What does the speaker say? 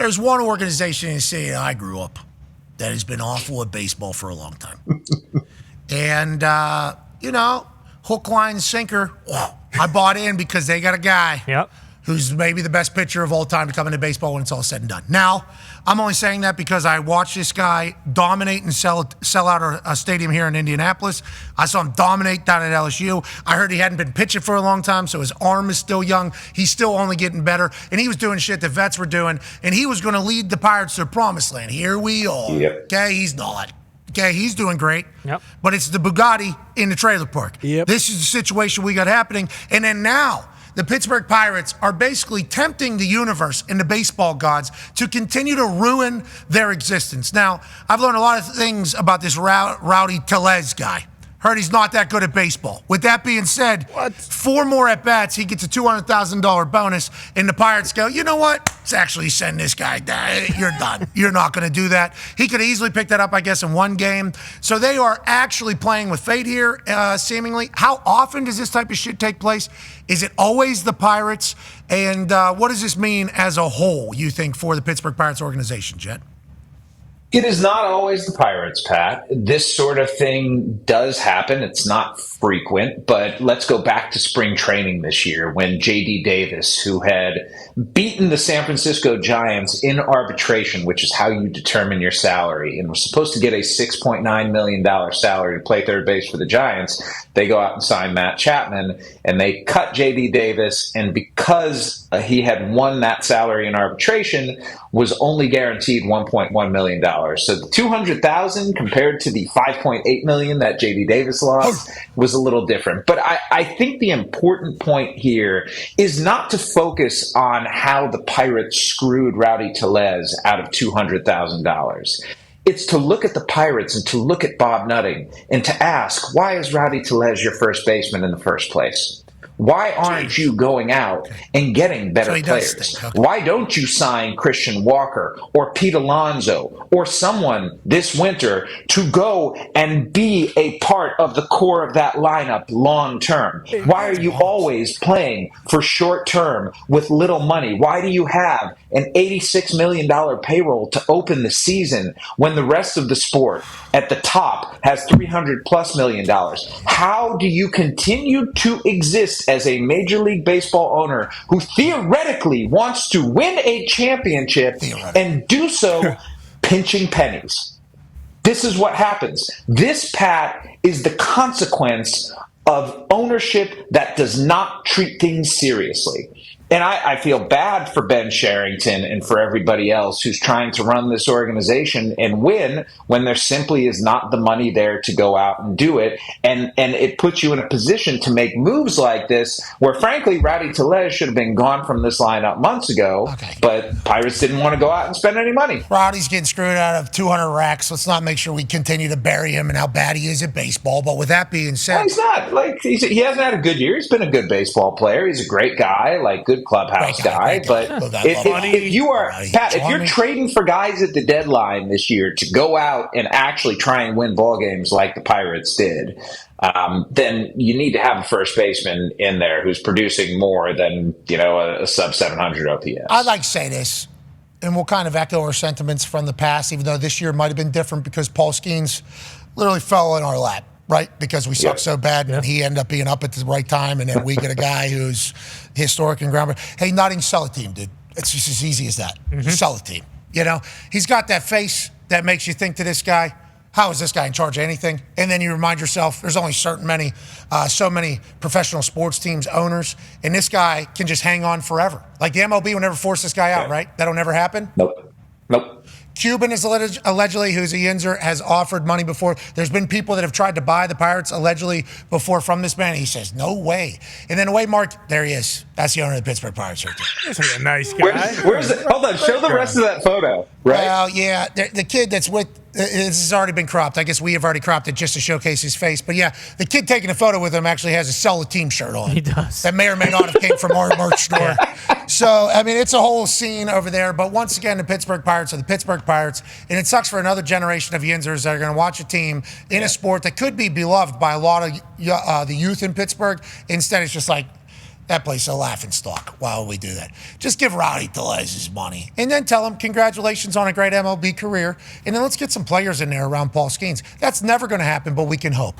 there's one organization in the city I grew up that has been awful at baseball for a long time. And, hook, line, sinker, I bought in because they got a guy who's maybe the best pitcher of all time to come into baseball when it's all said and done. Now, I'm only saying that because I watched this guy dominate and sell out a stadium here in Indianapolis. I saw him dominate down at LSU. I heard he hadn't been pitching for a long time, so his arm is still young. He's still only getting better, and he was doing shit that vets were doing, and he was going to lead the Pirates to the promised land. Here we are. Yep. Okay, he's not. Okay, he's doing great. Yep. But it's the Bugatti in the trailer park. Yep. This is the situation we got happening. And then now, the Pittsburgh Pirates are basically tempting the universe and the baseball gods to continue to ruin their existence. Now, I've learned a lot of things about this Rowdy Tellez guy. Heard he's not that good at baseball. With that being said, 4 more at-bats, he gets a $200,000 bonus, and the Pirates go, you know what? Let's actually send this guy down. You're done. You're not going to do that. He could easily pick that up, I guess, in one game. So they are actually playing with fate here, seemingly. How often does this type of shit take place? Is it always the Pirates? And what does this mean as a whole, you think, for the Pittsburgh Pirates organization, Jet? It is not always the Pirates, Pat. This sort of thing does happen. It's not frequent, but let's go back to spring training this year when J.D. Davis, who had beaten the San Francisco Giants in arbitration, which is how you determine your salary, and was supposed to get a $6.9 million salary to play third base for the Giants, they go out and sign Matt Chapman, and they cut J.D. Davis, and because he had won that salary in arbitration, was only guaranteed $1.1 million. So the $200,000 compared to the $5.8 million that J.D. Davis lost was a little different. But I think the important point here is not to focus on how the Pirates screwed Rowdy Tellez out of $200,000. It's to look at the Pirates and to look at Bob Nutting and to ask, why is Rowdy Tellez your first baseman in the first place? Why aren't you going out and getting better players? Why don't you sign Christian Walker or Pete Alonso or someone this winter to go and be a part of the core of that lineup long term? Why are you always playing for short term with little money? Why do you have an $86 million payroll to open the season when the rest of the sport at the top has $300+ million? How do you continue to exist as a Major League Baseball owner who theoretically wants to win a championship and do so pinching pennies? This is what happens. This, Pat, is the consequence of ownership that does not treat things seriously. And I feel bad for Ben Sherrington and for everybody else who's trying to run this organization and win when there simply is not the money there to go out and do it. And it puts you in a position to make moves like this where, frankly, Rowdy Tellez should have been gone from this lineup months ago. Okay. But Pirates didn't want to go out and spend any money. Rowdy's getting screwed out of 200 racks. Let's not make sure we continue to bury him and how bad he is at baseball. But with that being said... Well, he's not. He hasn't had a good year. He's been a good baseball player. He's a great guy, good clubhouse guy, but if you are, Pat, if you're trading for guys at the deadline this year to go out and actually try and win ball games like the Pirates did, then you need to have a first baseman in there who's producing more than a sub 700 OPS. I'd like to say this, and we'll kind of echo our sentiments from the past, even though this year might have been different because Paul Skeens literally fell in our lap. Right, because we suck so bad, and he ended up being up at the right time, and then we get a guy who's historic and groundbreaking. Hey, Nutting, sell a team, dude. It's just as easy as that. Sell a team. He's got that face that makes you think to this guy, how is this guy in charge of anything? And then you remind yourself, there's only so many professional sports teams owners, and this guy can just hang on forever. Like the MLB will never force this guy out, right? That'll never happen? Nope. Cuban is allegedly, who's a Yinzer, has offered money before. There's been people that have tried to buy the Pirates allegedly before from this man. He says, no way. And then away, Mark, there he is. That's the owner of the Pittsburgh Pirates right there. He's a nice guy. Where's it? Hold on, show the rest of that photo, right? Well, yeah, the kid that's with, this has already been cropped. I guess we have already cropped it just to showcase his face. But yeah, the kid taking a photo with him actually has a Sell a Team shirt on. He does. That may or may not have came from our merch store. So, I mean, it's a whole scene over there. But once again, the Pittsburgh Pirates are the Pittsburgh Pirates. And it sucks for another generation of Yinzers that are going to watch a team in a sport that could be beloved by a lot of the youth in Pittsburgh. Instead, it's just like, that place a laughing stock while we do that. Just give Rowdy Tellez his money and then tell him congratulations on a great MLB career. And then let's get some players in there around Paul Skeens. That's never going to happen, but we can hope.